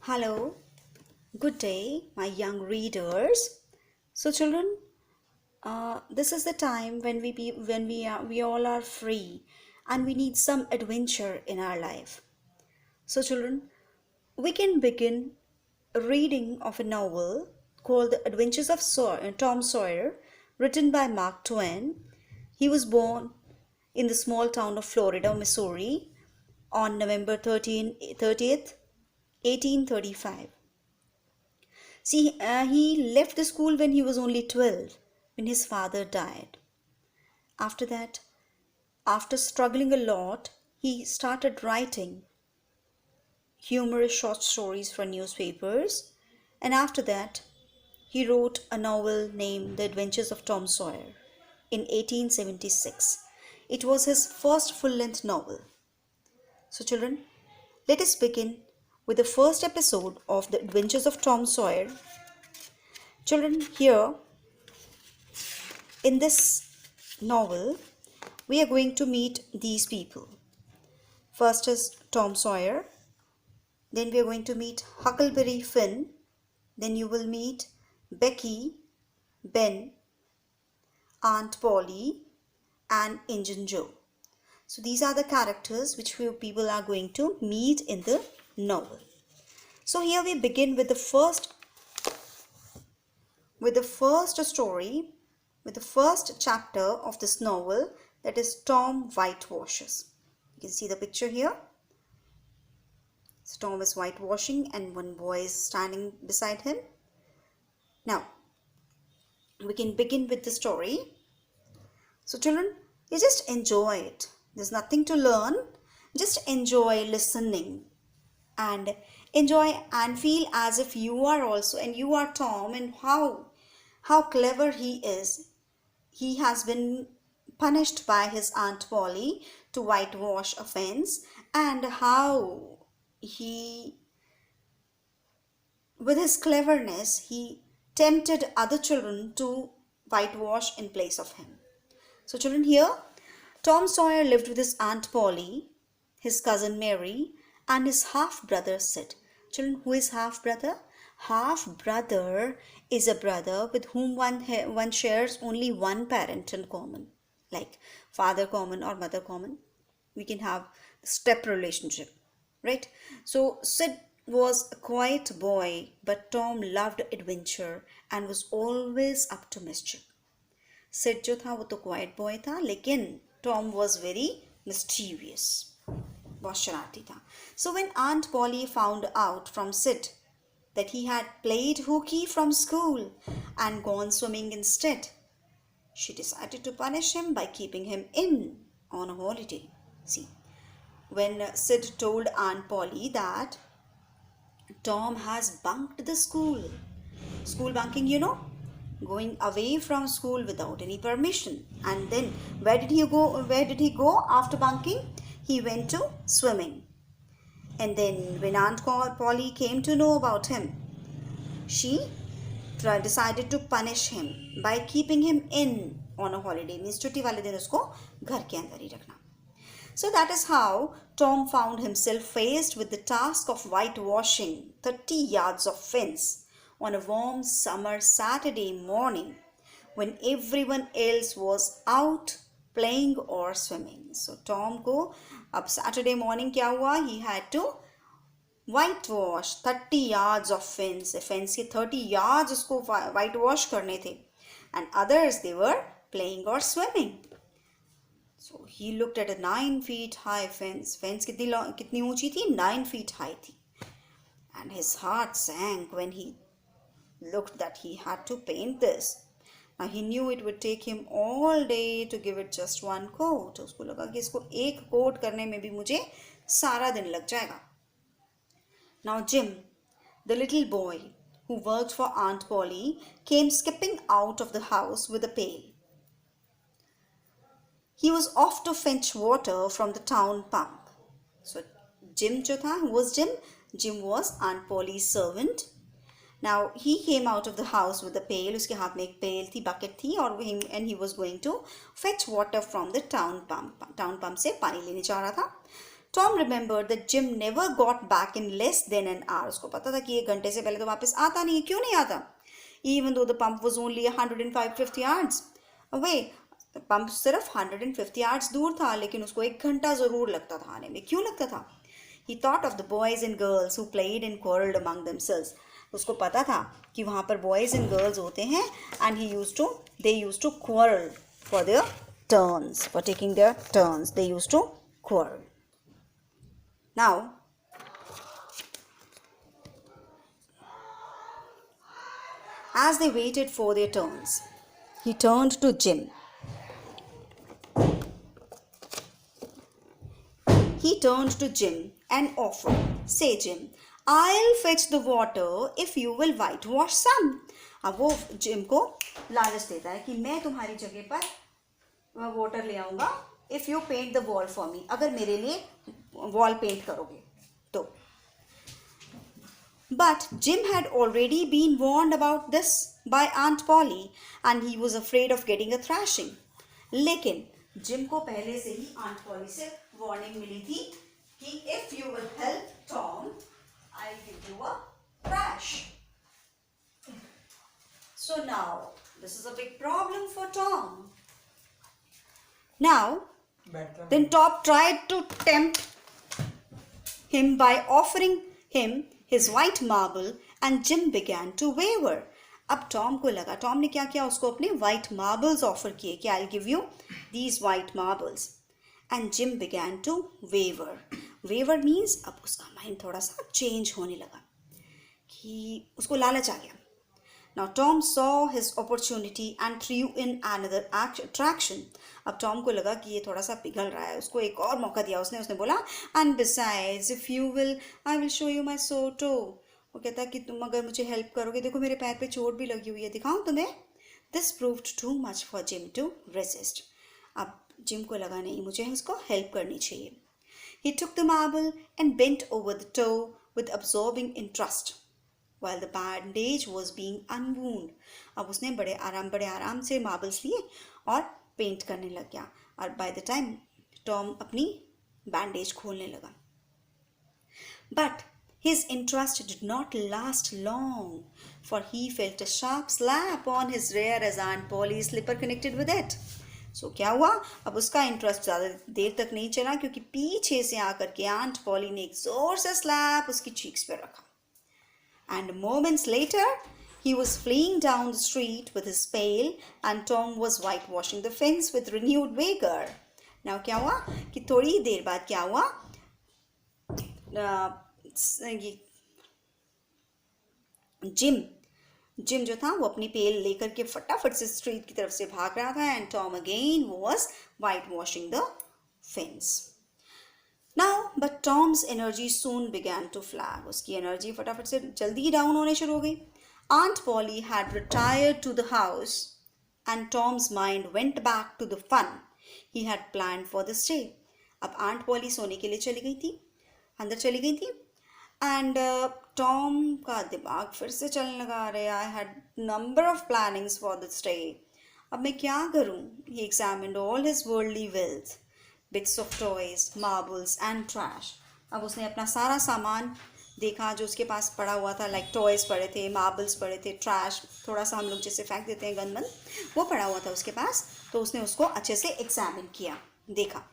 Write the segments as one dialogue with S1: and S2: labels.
S1: Hello, good day, my young readers. So, children, this is the time when we all are free, and we need some adventure in our life. So, children, we can begin a reading of a novel called The Adventures of Tom Sawyer, written by Mark Twain. He was born in the small town of Florida, Missouri, on November 30th, 1835. See, he left the school when he was only 12, when his father died. After that, after struggling a lot, he started writing humorous short stories for newspapers, and after that, he wrote a novel named The Adventures of Tom Sawyer in 1876. It was his first full length novel. So, children, let us begin with the first episode of The Adventures of Tom Sawyer. Children, here in this novel, we are going to meet these people. First is Tom Sawyer, then we are going to meet Huckleberry Finn, then you will meet Becky, Ben, Aunt Polly, and Injun Joe. So these are the characters which people are going to meet in the novel. So here we begin with the first story, with the first chapter of this novel, that is Tom Whitewashes. You can see the picture here. So Tom is whitewashing and one boy is standing beside him. Now, we can begin with the story. So children, you just enjoy it. There's nothing to learn. Just enjoy listening and enjoy and feel as if you are also, and you are Tom, and how clever he is. He has been punished by his Aunt Polly to whitewash a fence, and how he, with his cleverness, he tempted other children to whitewash in place of him. So children, here Tom Sawyer lived with his Aunt Polly, his cousin Mary, and his half-brother Sid. Children, who is half-brother? Half-brother is a brother with whom one shares only one parent in common, like father common or mother common. We can have step relationship, right? So Sid was a quiet boy, but Tom loved adventure and was always up to mischief. Sid जो था वो तो quite boy था, लेकिन Tom was very mysterious, बहुत शरारती था. So when aunt Polly found out from Sid that he had played hooky from school and gone swimming instead, she decided to punish him by keeping him in on a holiday. See, when Sid told Aunt Polly that Tom has bunked the school bunking, going away from school without any permission. And then where did he go after bunking? He went to swimming. And then when Aunt Polly came to know about him, she decided to punish him by keeping him in on a holiday. Means छुट्टी वाले दिन उसको घर के अंदर ही रखना. So that is how Tom found himself faced with the task of whitewashing 30 yards of fence on a warm summer Saturday morning when everyone else was out playing or swimming. So Tom को अब Saturday morning क्या हुआ? He had to whitewash 30 yards of fence. Fence के 30 yards उसको whitewash करने थे. And others, they were playing or swimming. So he looked at a 9 feet high fence. Fence कितनी ऊंची थी? 9 feet high थी. And his heart sank when he looked that he had to paint this. Now he knew it would take him all day to give it just one coat. उसको लगा कि इसको एक coat करने में भी मुझे सारा दिन लग जाएगा. Now Jim, the little boy who worked for Aunt Polly, came skipping out of the house with a pail. He was off to fetch water from the town pump. So Jim जो था, who was Jim? Jim was Aunt Polly's servant. Now he came out of the house with a pail. उसके हाथ में एक pail थी, bucket थी, and he was going to fetch water from the town pump. Town pump से पानी लेने जा रहा था. Tom remembered that Jim never got back in less than an hour. उसको पता था कि 1 घंटे से पहले तो वापस आता नहीं है. क्यों नहीं आता? Even though the pump was only 150 yards away. The pump सिर्फ 150 yards दूर था, लेकिन उसको 1 घंटा ज़रूर लगता था आने में. क्यों लगता था? He thought of the boys and girls who played and quarreled among themselves. उसको पता था कि वहाँ पर boys and girls होते हैं, and they used to quarrel for their turns, for taking their turns. They used to quarrel. Now, as they waited for their turns, he turned to Jim. He turned to Jim and offered, "Say Jim, I'll fetch the water if you will whitewash some." अब वो gym को लालच देता है कि मैं तुम्हारी जगह पर वाटर ले आऊँगा if you paint the wall for me. अगर मेरे लिए वॉल पेंट करोगे तो. But Jim had already been warned about this by Aunt Polly and he was afraid of getting a thrashing. लेकिन जिम को पहले से ही Aunt Polly से वार्निंग मिली थी कि if you will help Tom, I'll give you a thrash. So now this is a big problem for Tom. Now then Tom tried to tempt him by offering him his white marble and Jim began to waver. अब Tom को लगा, Tom ने क्या किया, उसको अपने white marbles offer किए कि I'll give you these white marbles. And Jim began to waver. Waver means अब उसका माइंड थोड़ा सा चेंज होने लगा कि उसको लालच आ गया. Now Tom saw his opportunity and threw in another attraction. अब टॉम को लगा कि ये थोड़ा सा पिघल रहा है, उसको एक और मौका दिया उसने बोला, and besides if you will I will show you my sore toe. वो कहता कि तुम अगर मुझे हेल्प करोगे, देखो मेरे पैर पे चोट भी लगी हुई है, दिखाऊं तुम्हें. This proved too much for Jim to resist. अब जिम को लगा नहीं, मुझे उसको हेल्प करनी चाहिए. He took the marble and bent over the toe with absorbing interest while the bandage was being unwound. अब उसने बड़े आराम से मार्बल्स लिए और पेंट करने लग गया. और by the time टॉम अपनी बैंडेज खोलने लगा. But his interest did not last long, for he felt a sharp slap on his rear as Aunt Polly's slipper connected with it. So क्या हुआ, अब उसका इंटरेस्ट ज़्यादा देर तक नहीं चला क्योंकि पीछे से आकर के आंट पॉली ने एक जोर से स्लैप उसकी चीक्स पे रखा. And moments later, he was fleeing down the street with his pail and Tom was whitewashing the fence with renewed vigor. Now क्या हुआ कि थोड़ी देर बाद क्या हुआ, जिम जो था वो अपनी पेल लेकर के फटाफट से स्ट्रीट की तरफ से भाग रहा था and Tom again was whitewashing the fence. Now, but Tom's energy soon began to flag. उसकी एनर्जी फटाफट से जल्दी डाउन होने शुरू हो गई. Aunt Polly had retired to the house and Tom's mind went back to the fun he had planned for the day. अब Aunt Polly सोने के लिए चली गई थी, अंदर चली गई थी and Tom का दिमाग फिर से चलने लगा. अरे I had number of plannings for this day. अब मैं क्या करूं? He examined all his worldly wealth, bits of toys, marbles and trash. अब उसने अपना सारा सामान देखा जो उसके पास पड़ा हुआ था, लाइक टॉयज़ पड़े थे, मार्बल्स पड़े थे, ट्रैश थोड़ा सा हम लोग जैसे फेंक देते हैं गंदमंद, वो पड़ा हुआ था उसके पास. तो उसने उसको अच्छे से एग्जामिन किया, देखा.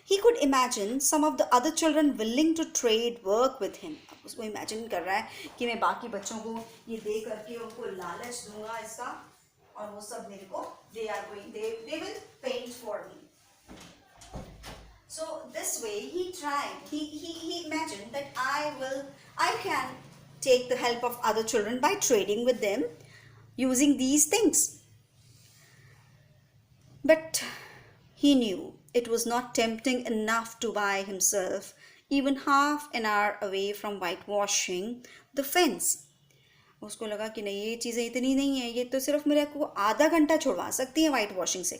S1: He could imagine some of the other children willing to trade work with him. अब उसको इमेजिन कर रहा है कि मैं बाकी बच्चों को ये दे करके उनको लालच दूंगा इसका और वो सब मेरे को they will paint for me. So this way he imagined that I can take the help of other children by trading with them using these things. But he knew it was not tempting enough to buy himself even half an hour away from whitewashing the fence. उसको लगा कि नहीं, ये चीज़ें इतनी नहीं है, ये तो सिर्फ मेरे को आधा घंटा छुड़वा सकती है वाइट वॉशिंग से,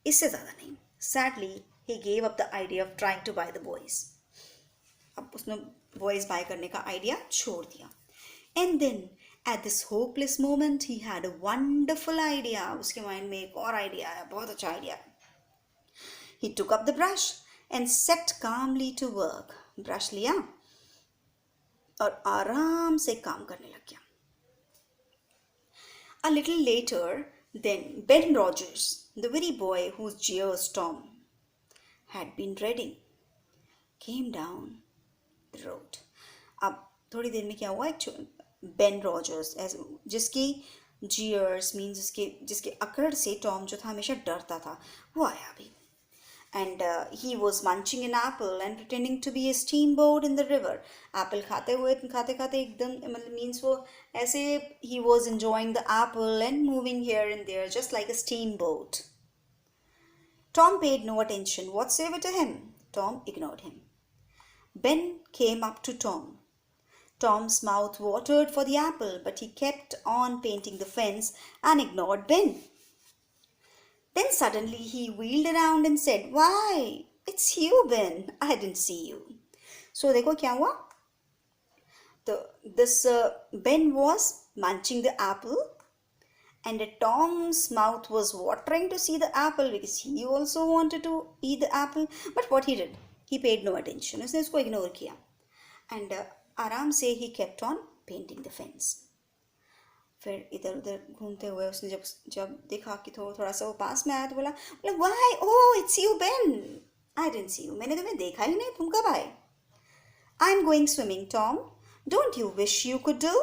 S1: इससे ज़्यादा नहीं. Sadly, he gave up the idea of trying to buy the boys. अब उसने boys buy करने का आइडिया छोड़ दिया. And then at this hopeless moment he had a wonderful idea. उसके माइंड में एक और आइडिया आया, बहुत अच्छा idea. He took up the brush and set calmly to work. Brush लिया और आराम से काम करने लग गया. A little later, then Ben Rogers, the very boy whose jeers Tom had been dreading, came down the road. अब थोड़ी देर में क्या हुआ, एक बेन रॉजर्स जिसकी जीयर्स मीन जिसके अकड़ से टॉम जो था हमेशा डरता था, वो आया अभी. And he was munching an apple and pretending to be a steamboat in the river. Apple खाते खाते एकदम मतलब means वो ऐसे he was enjoying the apple and moving here and there just like a steamboat. Tom paid no attention whatsoever to him. Tom ignored him. Ben came up to Tom. Tom's mouth watered for the apple, but he kept on painting the fence and ignored Ben. Then suddenly he wheeled around and said, "Why, it's you, Ben. I didn't see you." So देखो क्या हुआ. This Ben was munching the apple, and Tom's mouth was watering to see the apple because he also wanted to eat the apple. But what he did, he paid no attention. उसने उसको ignore किया, and आराम से he kept on painting the fence. फिर इधर उधर घूमते हुए उसने जब देखा कि थोड़ा सा वो पास में आया तो बोला "Why? Oh, it's you, Ben. I didn't see you. मैंने तुम्हें देखा ही नहीं, तुम कब आए?" "I'm going swimming, Tom. Don't you wish you could do?"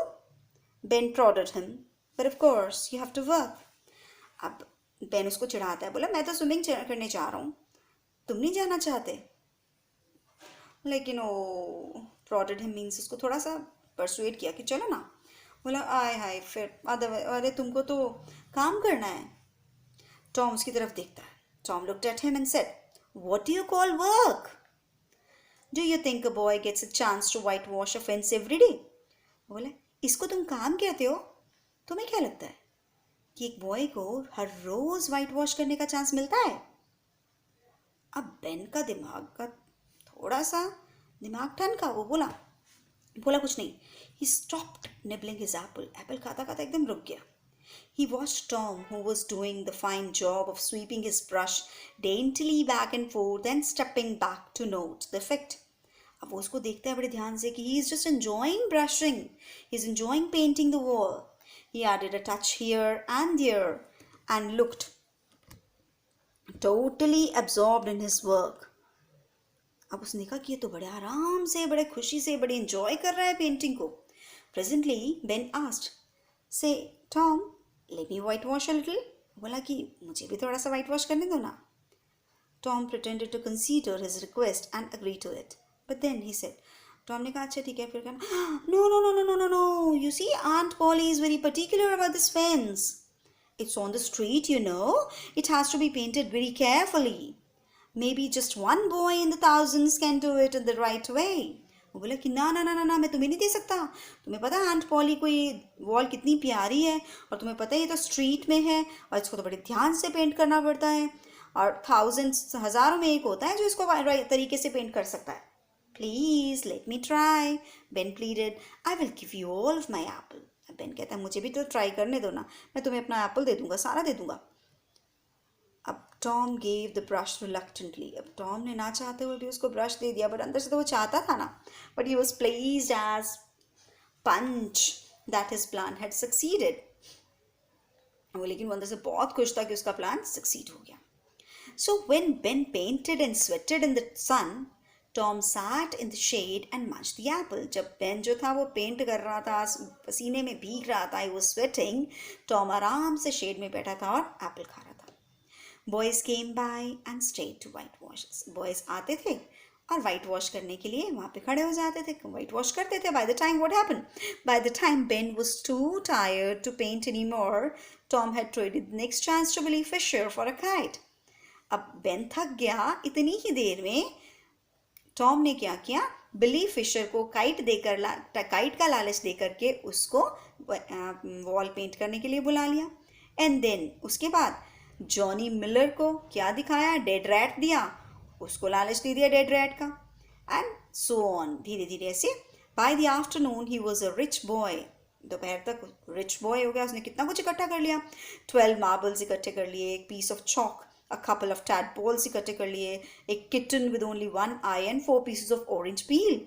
S1: Ben prodded him. "But of course, you have to work." अब Ben उसको चिढ़ाता है, बोला मैं तो स्विमिंग करने जा रहा हूँ, तुम नहीं जाना चाहते? लेकिन वो prodded him means उसको थोड़ा सा persuade किया कि चलो ना. बोला आय हाय, फिर अरे तुमको तो काम करना है. टॉम उसकी तरफ देखता है. Tom looked at him and said, "What do you call work? Do you think a boy gets a chance to whitewash a fence every day?" बोले इसको तुम काम कहते हो? तुम्हें क्या लगता है कि एक बॉय को हर रोज व्हाइट वॉश करने का चांस मिलता है? अब बेन का दिमाग का थोड़ा सा दिमाग ठनका. वो बोला कुछ नहीं. He stopped nibbling his apple. Apple खाता खाता एकदम रुक गया. He watched Tom, who was doing the fine job of sweeping his brush daintily back and forth and stepping back to note the effect. अब वो उसको देखता है बड़े ध्यान से कि he is just enjoying brushing. He is enjoying painting the wall. He added a touch here and there and looked totally absorbed in his work. अब उसने देखा कि ये तो बड़े आराम से, बड़े खुशी से, बड़े enjoy कर रहा है पेंटिंग को. Presently, Ben asked, "Say, Tom, let me whitewash a little." बोला कि मुझे भी थोड़ा सा whitewash करने दो ना. Tom pretended to consider his request and agree to it. But then he said, Tom ने कहा अच्छा ठीक है. फिर कहना No. You see, Aunt Polly is very particular about this fence. It's on the street, you know. It has to be painted very carefully. Maybe just one boy in the thousands can do it in the right way. वो बोला कि ना मैं तुम्हें नहीं दे सकता. तुम्हें पता है आंट पॉली को ये वॉल कितनी प्यारी है, और तुम्हें पता है ये तो स्ट्रीट में है और इसको तो बड़े ध्यान से पेंट करना पड़ता है, और थाउजेंड्स हज़ारों में एक होता है जो इसको राइट तरीके से पेंट कर सकता है. Please let me try. Ben pleaded. I will give you all of my Apple. Ben कहता है मुझे भी तो ट्राई करने दो ना, मैं तुम्हें अपना एप्पल दे दूंगा, सारा दे दूंगा. अब Tom gave the brush reluctantly. अब टॉम ने ना चाहते हुए भी उसको ब्रश दे दिया, बट अंदर से तो वो चाहता था ना. But he was pleased as punch that his plan had succeeded. वो लेकिन वो अंदर से बहुत खुश था कि उसका प्लान सक्सीड हो गया. So when Ben painted and sweated in the sun, Tom sat in the shade and munched the apple. जब बेन जो था वो पेंट कर रहा था, पसीने में भीग रहा था, ही वाज स्वेटिंग, टॉम आराम से शेड में बैठा था और एप्पल खा रहा था. Boys came by and stayed to whitewash. Boys आते थे और white wash करने के लिए वहाँ पे खड़े हो जाते थे, white wash करते थे. By the time what happened? By the time Ben was too tired to paint anymore, Tom had traded the next chance to Billy Fisher for a kite. अब Ben थक गया. इतनी ही देर में टॉम ने क्या किया, बिली फिशर को काइट का लालच देकर के उसको वॉल पेंट करने के लिए बुला लिया. एंड देन उसके बाद जॉनी मिलर को क्या दिखाया, डेड रैट दिया, उसको लालच दे दिया डेड रैट का, एंड सो ऑन. धीरे धीरे ऐसे by the afternoon he was a rich boy. दोपहर तक रिच बॉय हो गया. उसने कितना कुछ इकट्ठा कर लिया. 12 मार्बल्स इकट्ठे कर लिए, एक piece of chalk, a couple of tadpoles इकट्ठे कर लिए, a kitten with only one eye and 4 pieces of orange peel.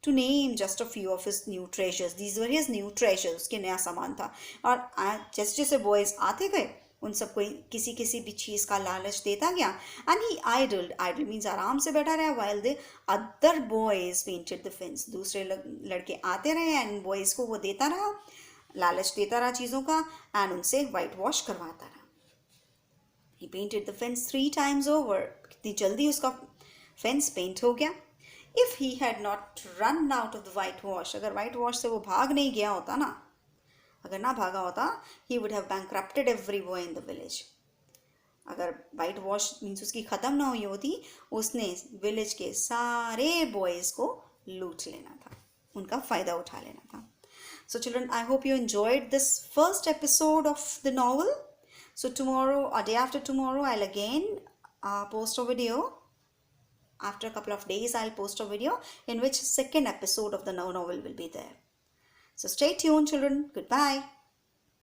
S1: To name just a few of his new treasures. These were his new treasures. उसके नया सामान था. और जैसे जैसे boys आते गए, उन सबको किसी किसी भी चीज़ का लालच देता गया. And he idled. Idle means आराम से बैठा रहा while the other boys painted the fence. दूसरे लड़के आते रहे and boys को वो देता रहा, लालच देता रहा चीज़ों का, and उनसे white wash करवाता रहा. He painted the fence 3 times over. कितनी जल्दी उसका fence paint हो गया. If he had not run out of the whitewash, अगर whitewash से वो भाग नहीं गया होता ना, अगर ना भागा होता, he would have bankrupted every boy in the village. अगर whitewash means उसकी ख़त्म ना हुई होती, उसने village के सारे boys को लूट लेना था, उनका फ़ायदा उठा लेना था. So children, I hope you enjoyed this first episode of the novel. So tomorrow, or day after tomorrow, I'll again post a video. After a couple of days, I'll post a video in which second episode of the novel will be there. So stay tuned, children. Goodbye.